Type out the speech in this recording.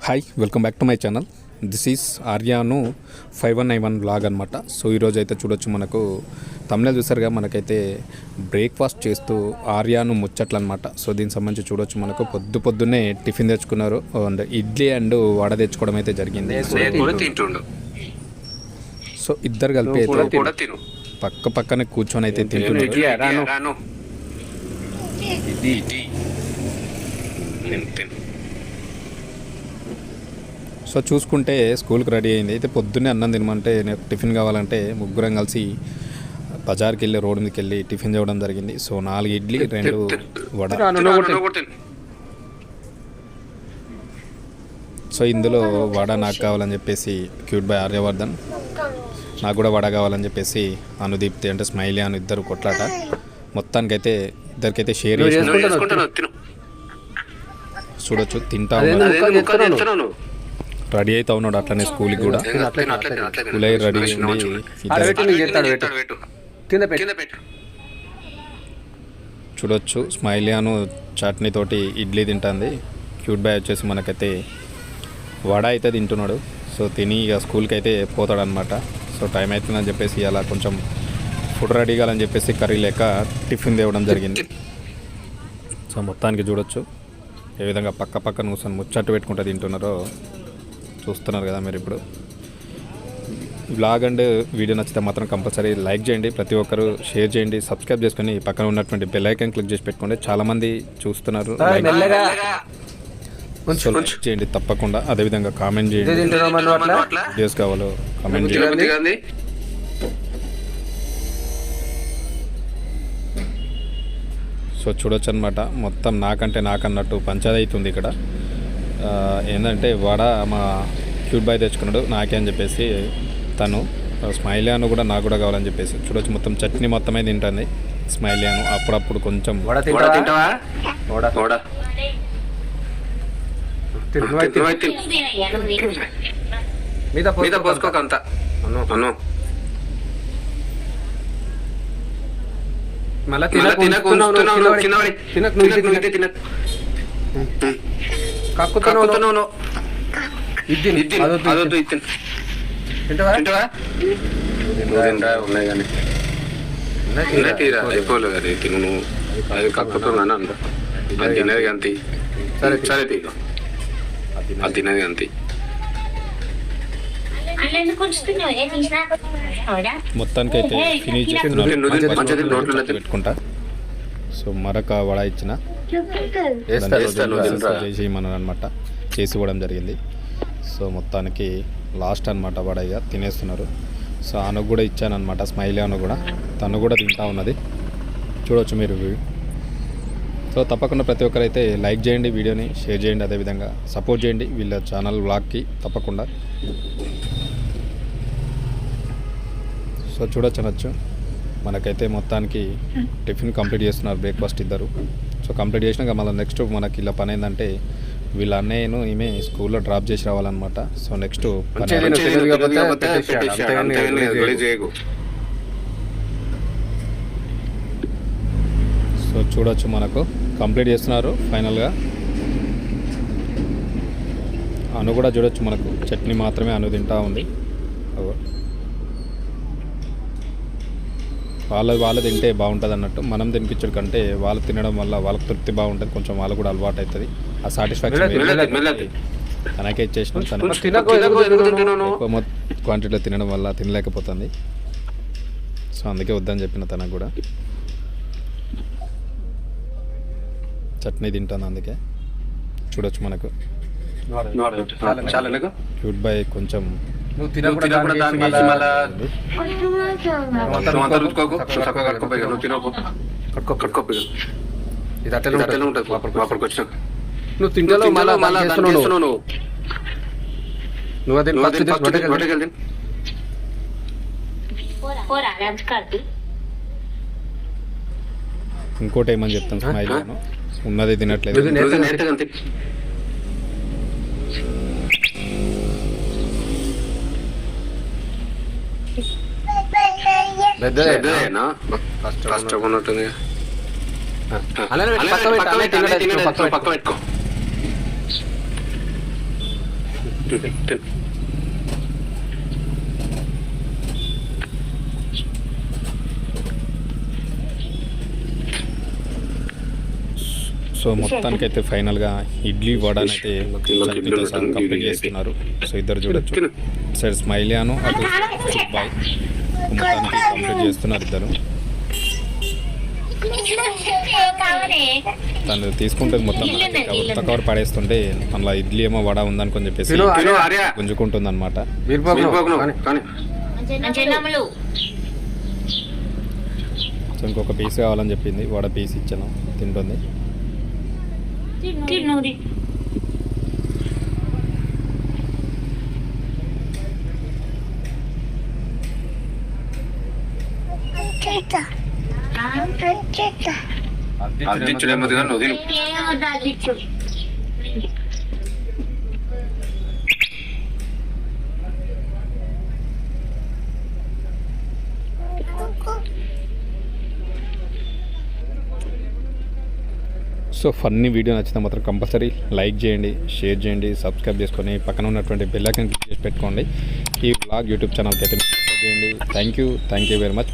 Hi welcome back to my channel. This is Aryan 5191 vlog అనమాట. So ఈరోజు అయితే చూడొచ్చు, మనకు తమిళ చూసారుగా, మనకైతే బ్రేక్ఫాస్ట్ చేస్తూ ఆర్యాను ముచ్చట్లు అనమాట. సో దీనికి సంబంధించి చూడొచ్చు, మనకు పొద్దున్నే టిఫిన్ తెచ్చుకున్నారు అండ్ ఇడ్లీ అండ్ వడ తెచ్చుకోవడం అయితే జరిగింది. సో ఇద్దరు కలిపి అయితే పక్క పక్కనే కూర్చొని అయితే తింటున్నారు. సో చూసుకుంటే స్కూల్కి రెడీ అయింది. అయితే పొద్దున్నే అన్నం తినమంటే నాకు టిఫిన్ కావాలంటే ముగ్గురం కలిసి బజార్కి వెళ్ళి రోడ్డు మీదకి వెళ్ళి టిఫిన్ చేయడం జరిగింది. సో 4 ఇడ్లీ 2 వడ. సో ఇందులో వడ నాకు కావాలని చెప్పేసి క్యూట్ బై ఆర్యవర్ధన్, నాకు కూడా వడ కావాలని చెప్పేసి అనుదీప్తి అంటే స్మైలీ అను ఇద్దరు కొట్లాట. మొత్తానికైతే ఇద్దరికైతే షేర్ చేసి చూడొచ్చు, తింటా రెడీ అవుతా ఉన్నాడు. అట్లనే స్కూల్కి కూడా స్కూల్ రెడీ చూడొచ్చు. స్మైలీ అను చట్నీ తోటి ఇడ్లీ తింటుంది. క్యూట్ బాయ్ వచ్చేసి మనకైతే వడ అయితే తింటున్నాడు. సో తిని ఇక స్కూల్కి అయితే పోతాడనమాట. సో టైం అవుతుందని చెప్పేసి అలా కొంచెం ఫుడ్ రెడీ కావాలని చెప్పేసి కర్రీ లేక టిఫిన్ తేవడం జరిగింది. సో మొత్తానికి చూడొచ్చు ఏ విధంగా పక్క పక్కన కూర్చొని ముచ్చట్టు పెట్టుకుంటూ తింటున్నారో చూస్తున్నారు కదా మీరు. ఇప్పుడు వ్లాగ్ అండ్ వీడియో నచ్చితే మాత్రం కంపల్సరీ లైక్ చేయండి, ప్రతి ఒక్కరు షేర్ చేయండి, సబ్స్క్రైబ్ చేసుకొని పక్కన ఉన్నటువంటి బెల్ ఐకాన్ క్లిక్ చేసి పెట్టుకోండి. చాలామంది చూస్తున్నారు, లైక్ చేయండి తప్పకుండా. అదేవిధంగా కామెంట్ చేయండి, వీడియోస్ కావాలో కామెంట్ చేయండి. సో చూడొచ్చు అనమాట, మొత్తం నాకన్నట్టు పంచాయతీ అవుతుంది ఇక్కడ. ఏంటంటే వడ మా క్యూట్ బాయ్ తెచ్చుకున్నాడు నాకే అని చెప్పేసి తను, స్మైలీ అను కూడా నాకు కూడా కావాలని చెప్పేసి చూడొచ్చు. మొత్తం చట్నీ మొత్తమే తింటుంది స్మైలీ అను. అప్పుడప్పుడు కొంచెం అయిపోలేదు తిను అది కక్కుతున్నాను అంత అది తినది అంతే. సరే తీరు అది తినది అంతే. మొత్తానికి అయితే ఫినిష్ పెట్టుకుంటా. సో మరొక వడ ఇచ్చిన చేయమన్నాను అనమాట, చేసి ఇవ్వడం జరిగింది. సో మొత్తానికి లాస్ట్ అనమాట వడ ఇక తినేస్తున్నారు. సో అను కూడా ఇచ్చాను అనమాట, స్మైలీ అను కూడా, తను కూడా తింటా ఉన్నది చూడవచ్చు మీరు. సో తప్పకుండా ప్రతి ఒక్కరైతే లైక్ చేయండి, వీడియోని షేర్ చేయండి, అదేవిధంగా సపోర్ట్ చేయండి వీళ్ళ ఛానల్ వ్లాగ్కి తప్పకుండా. సో చూడొచ్చు, మనకైతే మొత్తానికి టిఫిన్ కంప్లీట్ చేస్తున్నారు, బ్రేక్ఫాస్ట్ ఇద్దరు. సో కంప్లీట్ చేసినాక మళ్ళీ నెక్స్ట్ మనకి ఇలా పని ఏంటంటే వీళ్ళ అన్నయ్యను ఈమె స్కూల్లో డ్రాప్ చేసి రావాలన్నమాట. సో నెక్స్ట్ సో చూడొచ్చు, మనకు కంప్లీట్ చేస్తున్నారు ఫైనల్గా. అను కూడా చూడొచ్చు, మనకు చట్నీ మాత్రమే అను తింటా ఉంది. వాళ్ళు తింటే బాగుంటుంది అన్నట్టు, మనం తినిపించడం కంటే వాళ్ళు తినడం వల్ల వాళ్ళకి తృప్తి బాగుంటుంది, కొంచెం వాళ్ళు కూడా అలవాటు అవుతుంది. ఆ సాటిస్ఫాక్షన్ తనకే ఇచ్చేసిన, ఎక్కువ క్వాంటిటీలో తినడం వల్ల తినలేకపోతుంది. సో అందుకే వద్దని చెప్పిన తనకు కూడా. చట్నీ తింటాను అందుకే. చూడొచ్చు మనకు క్యూట్ బాయ్ కొంచెం నువ్వు తింటాలో ఇంకోటి ఏమని చెప్తాను, స్మైల్ ఉన్నది తినట్లేదు. కష్టం ఉన్నట్టుంది. అలానే పక్క పెట్టుకో. తిను. సో మొత్తానికైతే ఫైనల్గా ఇడ్లీ వడని అయితే చట్నీతో సహా కంప్లీట్ చేస్తున్నారు. సో ఇద్దరు చూడొచ్చు, తిను. సైడ్ స్మైలియాను అటు బాయ్ మొత్తానికి కంప్లీట్ చేస్తున్నారు ఇద్దరు. తను తీసుకుంటుంది మొత్తం కొత్త కవర్ పడేస్తుంటే అందులో ఇడ్లీ ఏమో వడ ఉందనుకొని చెప్పేసి తిను, ఆర్య. గుంజుకుంటుంది అనమాట. వీరిపోకు నువ్వు. కానీ సో ఇంకొక పీస్ కావాలని చెప్పింది, వడ పీస్ ఇచ్చాను, తింటుంది. అందించడేమో తిన, నువ్వు తిను. సో ఫన్నీ వీడియో నచ్చితే మాత్రం కంపల్సరీ లైక్ చేయండి, షేర్ చేయండి, సబ్స్క్రైబ్ చేసుకొని పక్కన ఉన్నటువంటి బెల్ ఐకాన్ క్లిక్ చేసి పెట్టుకోండి. ఈ వ్లాగ్ యూట్యూబ్ ఛానల్కి అయితే సబ్స్క్రైబ్ చేయండి. Thank you very much.